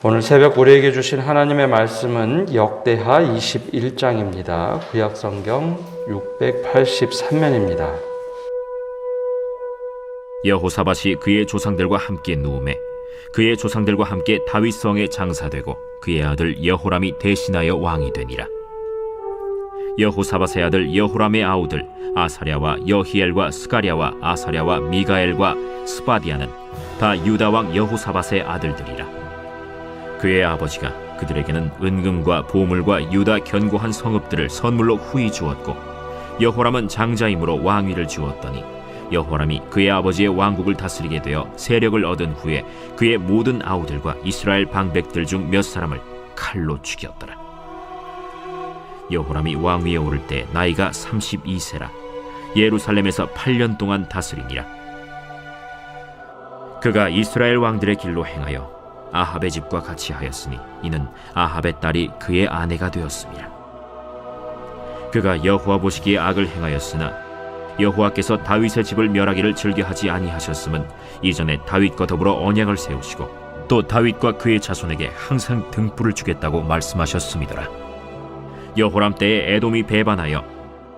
오늘 새벽 우리에게 주신 하나님의 말씀은 역대하 21장입니다. 구약성경 683면입니다. 여호사밧이 그의 조상들과 함께 누우매 그의 조상들과 함께 다윗성에 장사되고 그의 아들 여호람이 대신하여 왕이 되니라. 여호사밧의 아들 여호람의 아우들 아사랴와 여히엘과 스가랴와 아사랴와 미가엘과 스바디아는 다 유다 왕 여호사밧의 아들들이라. 그의 아버지가 그들에게는 은금과 보물과 유다 견고한 성읍들을 선물로 후히 주었고, 여호람은 장자이므로 왕위를 주었더니 여호람이 그의 아버지의 왕국을 다스리게 되어 세력을 얻은 후에 그의 모든 아우들과 이스라엘 방백들 중 몇 사람을 칼로 죽였더라. 여호람이 왕위에 오를 때 나이가 32세라 예루살렘에서 8년 동안 다스리니라. 그가 이스라엘 왕들의 길로 행하여 아합의 집과 같이 하였으니 이는 아합의 딸이 그의 아내가 되었습니다. 그가 여호와 보시기에 악을 행하였으나 여호와께서 다윗의 집을 멸하기를 즐겨하지 아니하셨음은 이전에 다윗과 더불어 언약을 세우시고 또 다윗과 그의 자손에게 항상 등불을 주겠다고 말씀하셨음이더라. 여호람 때에 에돔이 배반하여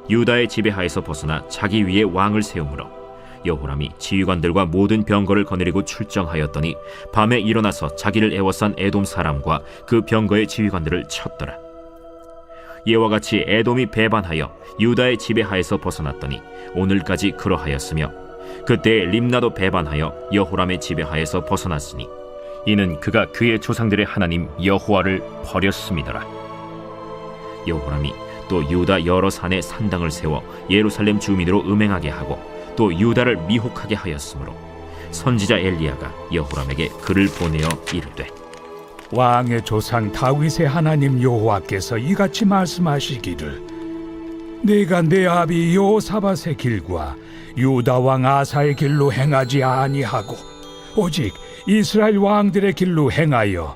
유다의 지배하에서 벗어나 자기 위에 왕을 세우므로 여호람이 지휘관들과 모든 병거를 거느리고 출정하였더니 밤에 일어나서 자기를 애워싼 에돔 사람과 그 병거의 지휘관들을 쳤더라. 이와 같이 에돔이 배반하여 유다의 지배하에서 벗어났더니 오늘까지 그러하였으며, 그때 림나도 배반하여 여호람의 지배하에서 벗어났으니 이는 그가 그의 조상들의 하나님 여호와를 버렸음이더라. 여호람이 또 유다 여러 산에 산당을 세워 예루살렘 주민으로 음행하게 하고 또 유다를 미혹하게 하였으므로 선지자 엘리야가 여호람에게 글을 보내어 이르되, 왕의 조상 다윗의 하나님 여호와께서 이같이 말씀하시기를, 내가 내 아비 여호사밧의 길과 유다 왕 아사의 길로 행하지 아니하고 오직 이스라엘 왕들의 길로 행하여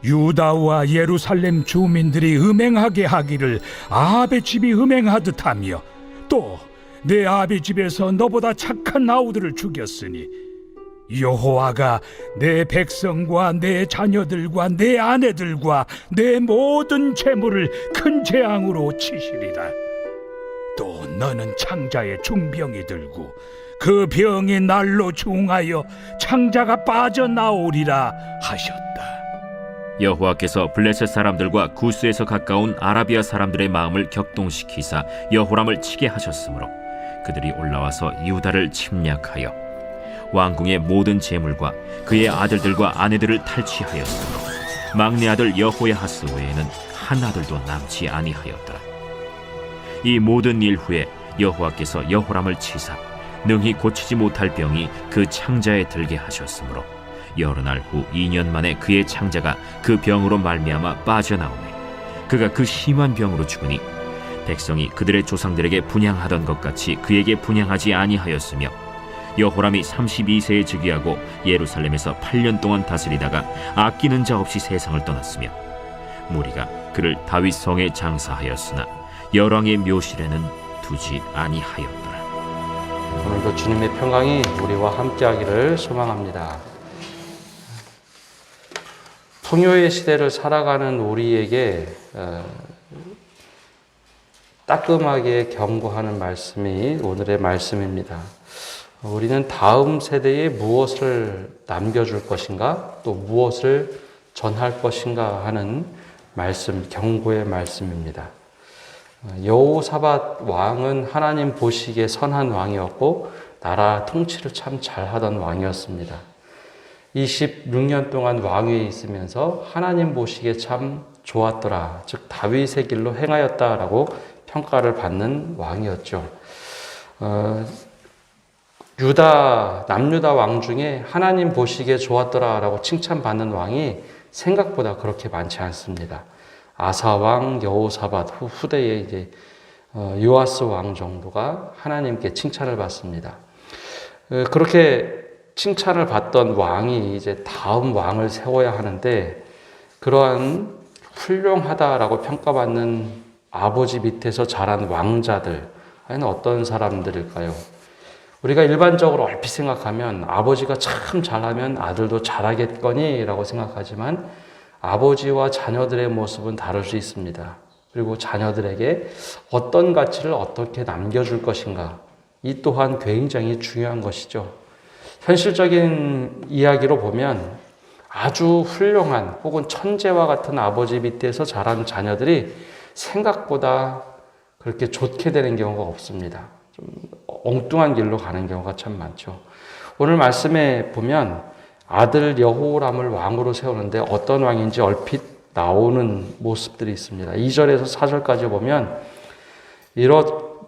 유다와 예루살렘 주민들이 음행하게 하기를 아합의 집이 음행하듯 하며 또 내 아비 집에서 너보다 착한 아우들을 죽였으니 여호와가 내 백성과 내 자녀들과 내 아내들과 내 모든 재물을 큰 재앙으로 치시리라. 또 너는 창자에 중병이 들고 그 병이 날로 중하여 창자가 빠져나오리라 하셨다. 여호와께서 블레셋 사람들과 구스에서 가까운 아라비아 사람들의 마음을 격동시키사 여호람을 치게 하셨으므로 그들이 올라와서 유다를 침략하여 왕궁의 모든 재물과 그의 아들들과 아내들을 탈취하였으므로 막내 아들 여호야하스 외에는 한 아들도 남지 아니하였더라. 이 모든 일 후에 여호와께서 여호람을 치사 능히 고치지 못할 병이 그 창자에 들게 하셨으므로 여러 날 후 2년 만에 그의 창자가 그 병으로 말미암아 빠져나오매 그가 그 심한 병으로 죽으니 백성이 그들의 조상들에게 분향하던 것 같이 그에게 분향하지 아니하였으며, 여호람이 32세에 즉위하고 예루살렘에서 8년 동안 다스리다가 아끼는 자 없이 세상을 떠났으며, 무리가 그를 다윗 성에 장사하였으나 열왕의 묘실에는 두지 아니하였더라. 오늘도 주님의 평강이 우리와 함께하기를 소망합니다. 풍요의 시대를 살아가는 우리에게 따끔하게 경고하는 말씀이 오늘의 말씀입니다. 우리는 다음 세대에 무엇을 남겨줄 것인가, 또 무엇을 전할 것인가 하는 말씀, 경고의 말씀입니다. 여호사밧 왕은 하나님 보시기에 선한 왕이었고 나라 통치를 참 잘하던 왕이었습니다. 26년 동안 왕위에 있으면서 하나님 보시기에 참 좋았더라, 즉 다윗의 길로 행하였다라고 평가를 받는 왕이었죠. 남유다 왕 중에 하나님 보시기에 좋았더라라고 칭찬받는 왕이 생각보다 그렇게 많지 않습니다. 아사 왕, 여호사밧, 후대에 이제 요아스 왕 정도가 하나님께 칭찬을 받습니다. 그렇게 칭찬을 받던 왕이 이제 다음 왕을 세워야 하는데, 그러한 훌륭하다라고 평가받는 아버지 밑에서 자란 왕자들, 과연 어떤 사람들일까요? 우리가 일반적으로 얼핏 생각하면 아버지가 참 잘하면 아들도 잘하겠거니 라고 생각하지만 아버지와 자녀들의 모습은 다를 수 있습니다. 그리고 자녀들에게 어떤 가치를 어떻게 남겨줄 것인가, 이 또한 굉장히 중요한 것이죠. 현실적인 이야기로 보면 아주 훌륭한 혹은 천재와 같은 아버지 밑에서 자란 자녀들이 생각보다 그렇게 좋게 되는 경우가 없습니다. 좀 엉뚱한 길로 가는 경우가 참 많죠. 오늘 말씀에 보면 아들 여호람을 왕으로 세우는데 어떤 왕인지 얼핏 나오는 모습들이 있습니다. 2절에서 4절까지 보면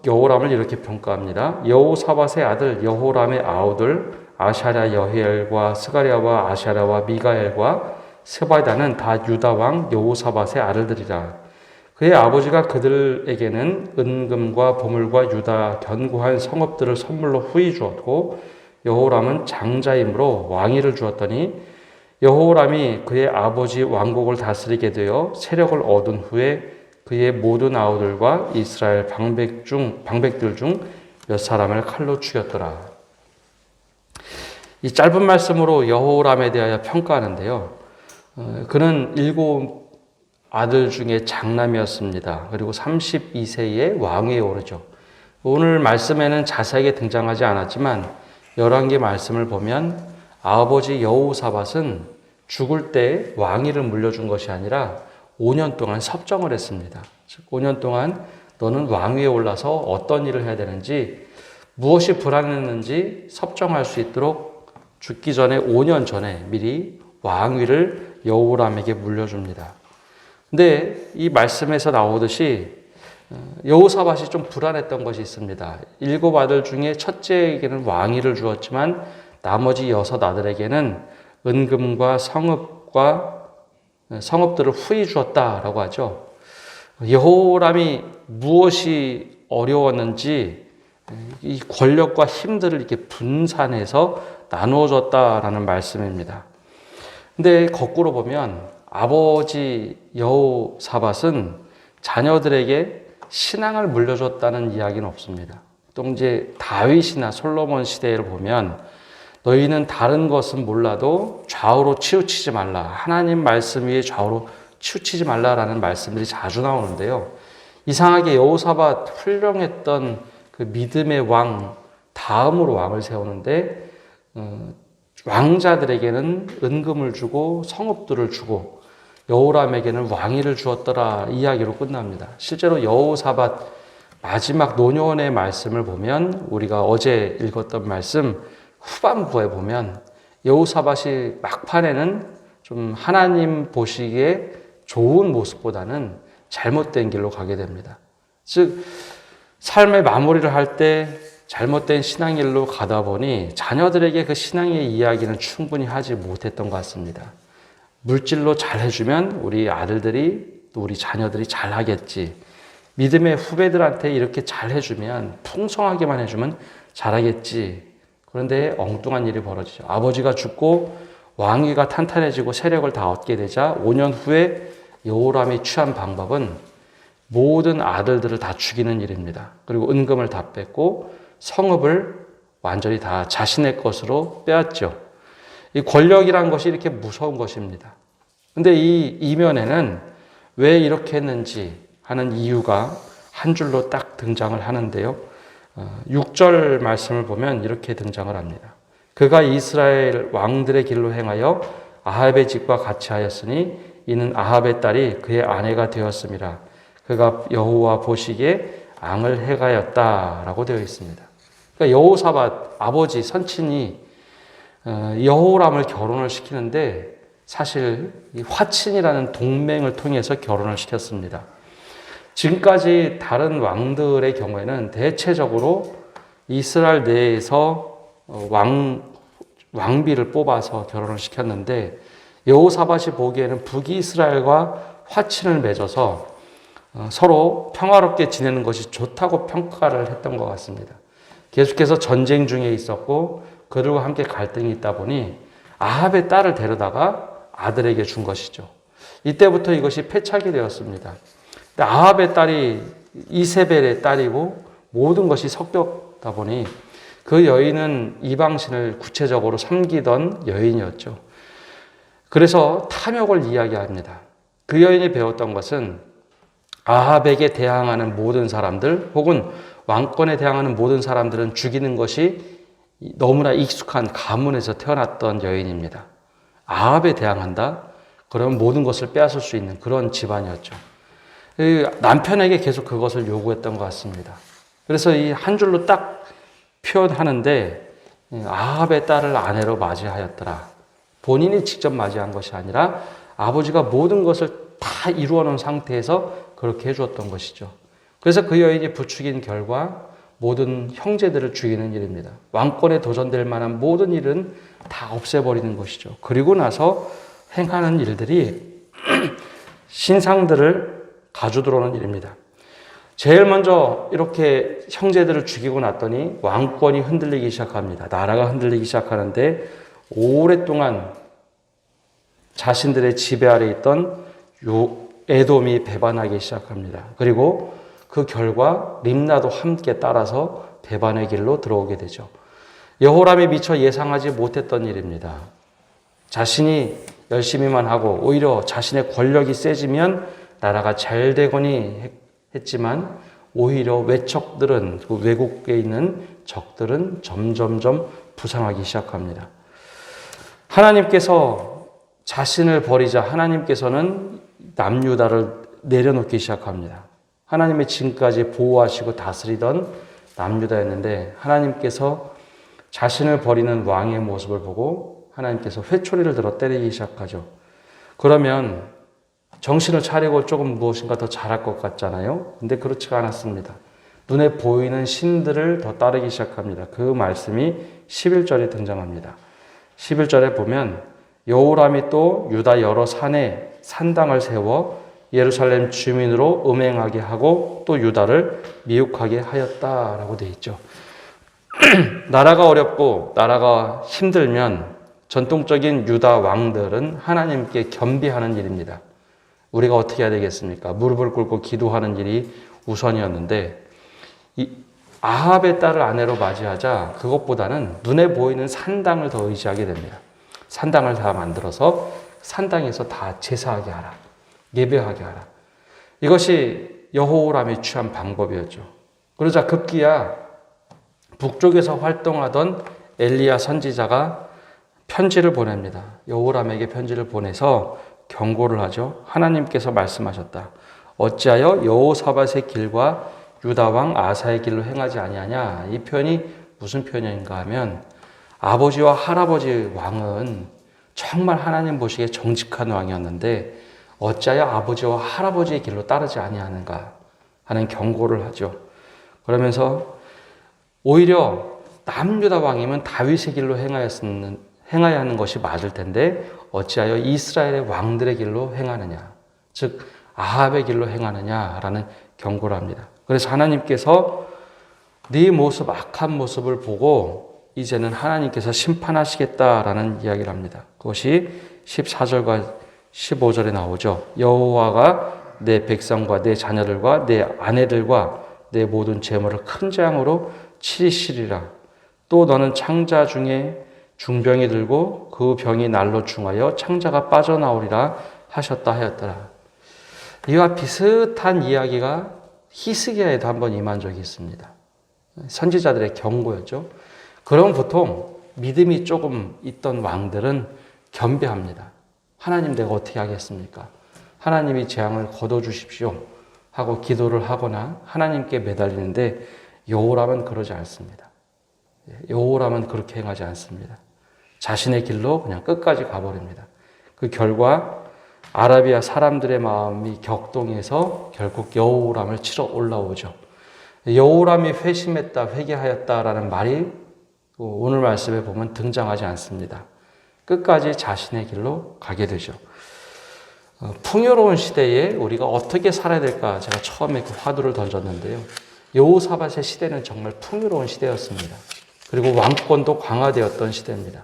여호람을 이렇게 평가합니다. 여호사밧의 아들 여호람의 아우들 아샤랴 여히엘과 스가랴와 아샤랴와 미가엘과 스바다는 다 유다 왕 여호사밧의 아들들이라. 그의 아버지가 그들에게는 은금과 보물과 유다 견고한 성읍들을 선물로 후히 주었고 여호람은 장자이므로 왕위를 주었더니 여호람이 그의 아버지 왕국을 다스리게 되어 세력을 얻은 후에 그의 모든 아우들과 이스라엘 방백들 중 몇 사람을 칼로 죽였더라. 이 짧은 말씀으로 여호람에 대하여 평가하는데요. 그는 7 아들 중에 장남이었습니다. 그리고 32세에 왕위에 오르죠. 오늘 말씀에는 자세하게 등장하지 않았지만 열왕기 말씀을 보면 아버지 여호사밧은 죽을 때 왕위를 물려준 것이 아니라 5년 동안 섭정을 했습니다. 즉 5년 동안 너는 왕위에 올라서 어떤 일을 해야 되는지, 무엇이 불안했는지 섭정할 수 있도록 죽기 전에 5년 전에 미리 왕위를 여호람에게 물려줍니다. 근데 이 말씀에서 나오듯이 여호사밧이 좀 불안했던 것이 있습니다. 7 아들 중에 첫째에게는 왕위를 주었지만 나머지 6 아들에게는 은금과 성읍들을 후히 주었다라고 하죠. 여호람이 무엇이 어려웠는지 이 권력과 힘들을 이렇게 분산해서 나누어줬다라는 말씀입니다. 근데 거꾸로 보면 아버지 여호사밧은 자녀들에게 신앙을 물려줬다는 이야기는 없습니다. 또 이제 다윗이나 솔로몬 시대를 보면 너희는 다른 것은 몰라도 좌우로 치우치지 말라. 하나님 말씀 위에 좌우로 치우치지 말라라는 말씀들이 자주 나오는데요. 이상하게 여호사밧 훌륭했던 그 믿음의 왕 다음으로 왕을 세우는데 왕자들에게는 은금을 주고 성읍들을 주고 여호람에게는 왕위를 주었더라 이야기로 끝납니다. 실제로 여호사밧 마지막 노년의 말씀을 보면 우리가 어제 읽었던 말씀 후반부에 보면 여호사밧이 막판에는 좀 하나님 보시기에 좋은 모습보다는 잘못된 길로 가게 됩니다. 즉 삶의 마무리를 할 때 잘못된 신앙길로 가다 보니 자녀들에게 그 신앙의 이야기는 충분히 하지 못했던 것 같습니다. 물질로 잘해주면 우리 아들들이 또 우리 자녀들이 잘하겠지. 믿음의 후배들한테 이렇게 잘해주면 풍성하게만 해주면 잘하겠지. 그런데 엉뚱한 일이 벌어지죠. 아버지가 죽고 왕위가 탄탄해지고 세력을 다 얻게 되자 5년 후에 여호람이 취한 방법은 모든 아들들을 다 죽이는 일입니다. 그리고 은금을 다 뺐고 성읍을 완전히 다 자신의 것으로 빼앗죠. 이 권력이란 것이 이렇게 무서운 것입니다. 근데 이 이면에는 왜 이렇게 했는지 하는 이유가 한 줄로 딱 등장을 하는데요. 6절 말씀을 보면 이렇게 등장을 합니다. 그가 이스라엘 왕들의 길로 행하여 아합의 집과 같이 하였으니 이는 아합의 딸이 그의 아내가 되었음이라. 그가 여호와 보시기에 앙을 행하였다라고 되어 있습니다. 그러니까 여호사밧 아버지 선친이 여호람을 결혼을 시키는데 사실 이 화친이라는 동맹을 통해서 결혼을 시켰습니다. 지금까지 다른 왕들의 경우에는 대체적으로 이스라엘 내에서 왕비를 뽑아서 결혼을 시켰는데 여호사밧이 보기에는 북이스라엘과 화친을 맺어서 서로 평화롭게 지내는 것이 좋다고 평가를 했던 것 같습니다. 계속해서 전쟁 중에 있었고 그들과 함께 갈등이 있다 보니 아합의 딸을 데려다가 아들에게 준 것이죠. 이때부터 이것이 패착이 되었습니다. 아합의 딸이 이세벨의 딸이고 모든 것이 섞였다 보니 그 여인은 이방신을 구체적으로 섬기던 여인이었죠. 그래서 탐욕을 이야기합니다. 그 여인이 배웠던 것은 아합에게 대항하는 모든 사람들 혹은 왕권에 대항하는 모든 사람들은 죽이는 것이 너무나 익숙한 가문에서 태어났던 여인입니다. 아합에 대항한다? 그러면 모든 것을 빼앗을 수 있는 그런 집안이었죠. 남편에게 계속 그것을 요구했던 것 같습니다. 그래서 이 한 줄로 딱 표현하는데 아합의 딸을 아내로 맞이하였더라. 본인이 직접 맞이한 것이 아니라 아버지가 모든 것을 다 이루어 놓은 상태에서 그렇게 해주었던 것이죠. 그래서 그 여인이 부추긴 결과 모든 형제들을 죽이는 일입니다. 왕권에 도전될 만한 모든 일은 다 없애버리는 것이죠. 그리고 나서 행하는 일들이 신상들을 가져 들어오는 일입니다. 제일 먼저 이렇게 형제들을 죽이고 났더니 왕권이 흔들리기 시작합니다. 나라가 흔들리기 시작하는데 오랫동안 자신들의 지배 아래 있던 에돔이 배반하기 시작합니다. 그리고 그 결과 림나도 함께 따라서 배반의 길로 들어오게 되죠. 여호람이 미처 예상하지 못했던 일입니다. 자신이 열심히만 하고 오히려 자신의 권력이 세지면 나라가 잘 되거니 했지만 오히려 외척들은, 그 외국에 있는 적들은 점점점 부상하기 시작합니다. 하나님께서 자신을 버리자 하나님께서는 남유다를 내려놓기 시작합니다. 하나님의 지금까지 보호하시고 다스리던 남유다였는데 하나님께서 자신을 버리는 왕의 모습을 보고 하나님께서 회초리를 들어 때리기 시작하죠. 그러면 정신을 차리고 조금 무엇인가 더 잘할 것 같잖아요. 근데 그렇지가 않았습니다. 눈에 보이는 신들을 더 따르기 시작합니다. 그 말씀이 11절에 등장합니다. 11절에 보면 여호람이 또 유다 여러 산에 산당을 세워 예루살렘 주민으로 음행하게 하고 또 유다를 미혹하게 하였다라고 되어 있죠. 나라가 어렵고 나라가 힘들면 전통적인 유다 왕들은 하나님께 겸비하는 일입니다. 우리가 어떻게 해야 되겠습니까? 무릎을 꿇고 기도하는 일이 우선이었는데 이 아합의 딸을 아내로 맞이하자 그것보다는 눈에 보이는 산당을 더 의지하게 됩니다. 산당을 다 만들어서 산당에서 다 제사하게 하라. 예배하게 하라. 이것이 여호람이 취한 방법이었죠. 그러자 급기야 북쪽에서 활동하던 엘리야 선지자가 편지를 보냅니다. 여호람에게 편지를 보내서 경고를 하죠. 하나님께서 말씀하셨다. 어찌하여 여호사밧의 길과 유다 왕 아사의 길로 행하지 아니하냐. 이 표현이 무슨 표현인가 하면 아버지와 할아버지 왕은 정말 하나님 보시기에 정직한 왕이었는데 어찌하여 아버지와 할아버지의 길로 따르지 아니하는가 하는 경고를 하죠. 그러면서 오히려 남유다 왕이면 다윗의 길로 행해야 하는 것이 맞을 텐데 어찌하여 이스라엘의 왕들의 길로 행하느냐, 즉 아합의 길로 행하느냐라는 경고를 합니다. 그래서 하나님께서 네 모습, 악한 모습을 보고 이제는 하나님께서 심판하시겠다라는 이야기를 합니다. 그것이 14절과 15절에 나오죠. 여호와가 내 백성과 내 자녀들과 내 아내들과 내 모든 재물을 큰 재앙으로 치리시리라. 또 너는 창자 중에 중병이 들고 그 병이 날로 중하여 창자가 빠져나오리라 하였더라. 이와 비슷한 이야기가 히스기야에도 한번 임한 적이 있습니다. 선지자들의 경고였죠. 그럼 보통 믿음이 조금 있던 왕들은 겸비합니다. 하나님 내가 어떻게 하겠습니까? 하나님이 재앙을 거둬주십시오 하고 기도를 하거나 하나님께 매달리는데 여호람은 그러지 않습니다. 여호람은 그렇게 행하지 않습니다. 자신의 길로 그냥 끝까지 가버립니다. 그 결과 아라비아 사람들의 마음이 격동해서 결국 여호람을 치러 올라오죠. 여호람이 회심했다, 회개하였다라는 말이 오늘 말씀에 보면 등장하지 않습니다. 끝까지 자신의 길로 가게 되죠. 풍요로운 시대에 우리가 어떻게 살아야 될까 제가 처음에 그 화두를 던졌는데요. 여호사밧의 시대는 정말 풍요로운 시대였습니다. 그리고 왕권도 강화되었던 시대입니다.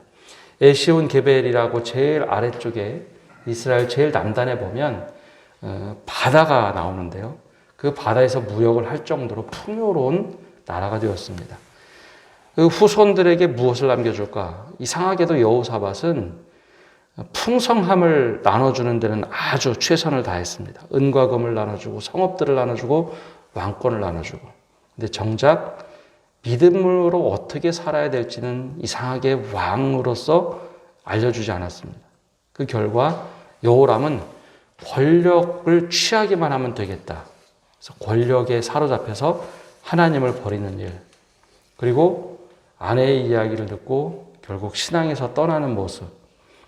에시온 게벨이라고 제일 아래쪽에 이스라엘 제일 남단에 보면 바다가 나오는데요. 그 바다에서 무역을 할 정도로 풍요로운 나라가 되었습니다. 그 후손들에게 무엇을 남겨줄까? 이상하게도 여호사밧은 풍성함을 나눠주는 데는 아주 최선을 다했습니다. 은과 금을 나눠주고 성읍들을 나눠주고 왕권을 나눠주고. 근데 정작 믿음으로 어떻게 살아야 될지는 이상하게 왕으로서 알려주지 않았습니다. 그 결과 여호람은 권력을 취하기만 하면 되겠다. 그래서 권력에 사로잡혀서 하나님을 버리는 일, 그리고 아내의 이야기를 듣고 결국 신앙에서 떠나는 모습,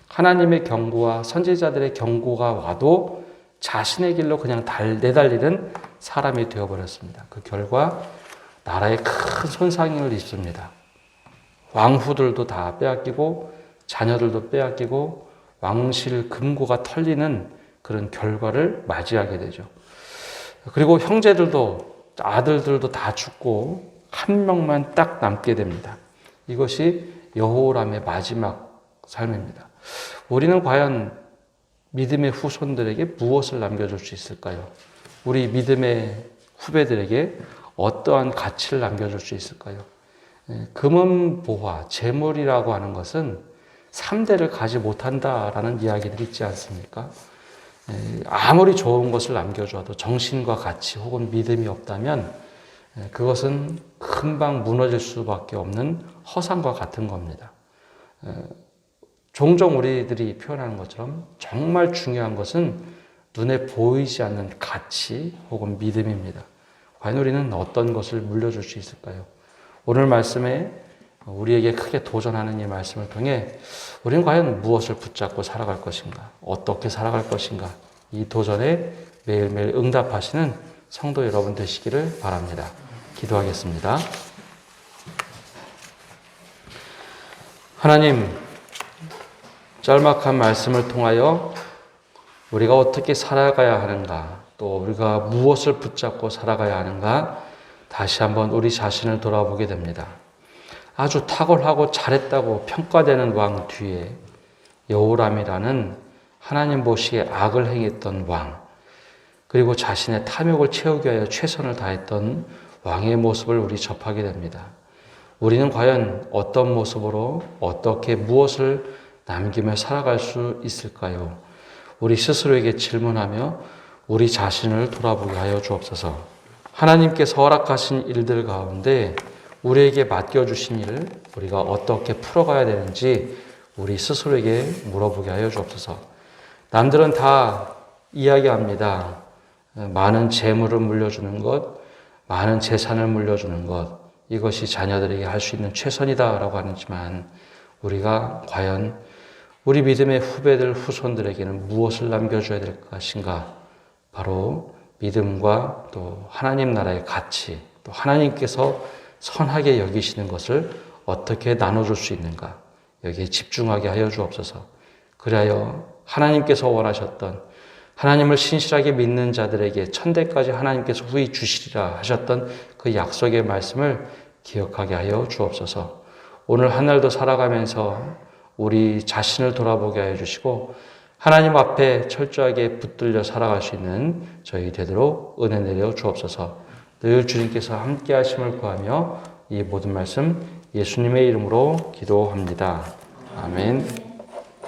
하나님의 경고와 선지자들의 경고가 와도 자신의 길로 그냥 내달리는 사람이 되어버렸습니다. 그 결과 나라에 큰 손상을 입습니다. 왕후들도 다 빼앗기고 자녀들도 빼앗기고 왕실 금고가 털리는 그런 결과를 맞이하게 되죠. 그리고 형제들도 아들들도 다 죽고 한 명만 딱 남게 됩니다. 이것이 여호람의 마지막 삶입니다. 우리는 과연 믿음의 후손들에게 무엇을 남겨줄 수 있을까요? 우리 믿음의 후배들에게 어떠한 가치를 남겨줄 수 있을까요? 금은보화, 재물이라고 하는 것은 3대를 가지 못한다라는 이야기들이 있지 않습니까? 아무리 좋은 것을 남겨줘도 정신과 가치 혹은 믿음이 없다면 그것은 금방 무너질 수밖에 없는 허상과 같은 겁니다. 종종 우리들이 표현하는 것처럼 정말 중요한 것은 눈에 보이지 않는 가치 혹은 믿음입니다. 과연 우리는 어떤 것을 물려줄 수 있을까요? 오늘 말씀에 우리에게 크게 도전하는 이 말씀을 통해 우리는 과연 무엇을 붙잡고 살아갈 것인가? 어떻게 살아갈 것인가? 이 도전에 매일매일 응답하시는 성도 여러분 되시기를 바랍니다. 기도하겠습니다. 하나님, 짤막한 말씀을 통하여 우리가 어떻게 살아가야 하는가, 또 우리가 무엇을 붙잡고 살아가야 하는가, 다시 한번 우리 자신을 돌아보게 됩니다. 아주 탁월하고 잘했다고 평가되는 왕 뒤에 여호람이라는 하나님 보시기에 악을 행했던 왕, 그리고 자신의 탐욕을 채우기 위하여 최선을 다했던 왕의 모습을 우리 접하게 됩니다. 우리는 과연 어떤 모습으로 어떻게 무엇을 남기며 살아갈 수 있을까요? 우리 스스로에게 질문하며 우리 자신을 돌아보게 하여 주옵소서. 하나님께서 허락하신 일들 가운데 우리에게 맡겨주신 일을 우리가 어떻게 풀어가야 되는지 우리 스스로에게 물어보게 하여 주옵소서. 남들은 다 이야기합니다. 많은 재물을 물려주는 것, 많은 재산을 물려주는 것, 이것이 자녀들에게 할 수 있는 최선이다라고 하지만 우리가 과연 우리 믿음의 후배들, 후손들에게는 무엇을 남겨줘야 될 것인가? 바로 믿음과 또 하나님 나라의 가치, 또 하나님께서 선하게 여기시는 것을 어떻게 나눠줄 수 있는가? 여기에 집중하게 하여 주옵소서. 그리하여 하나님께서 원하셨던, 하나님을 신실하게 믿는 자들에게 천대까지 하나님께서 후히 주시리라 하셨던 그 약속의 말씀을 기억하게 하여 주옵소서. 오늘 한 날도 살아가면서 우리 자신을 돌아보게 하여 주시고 하나님 앞에 철저하게 붙들려 살아갈 수 있는 저희 되도록 은혜 내려 주옵소서. 늘 주님께서 함께 하심을 구하며 이 모든 말씀 예수님의 이름으로 기도합니다. 아멘.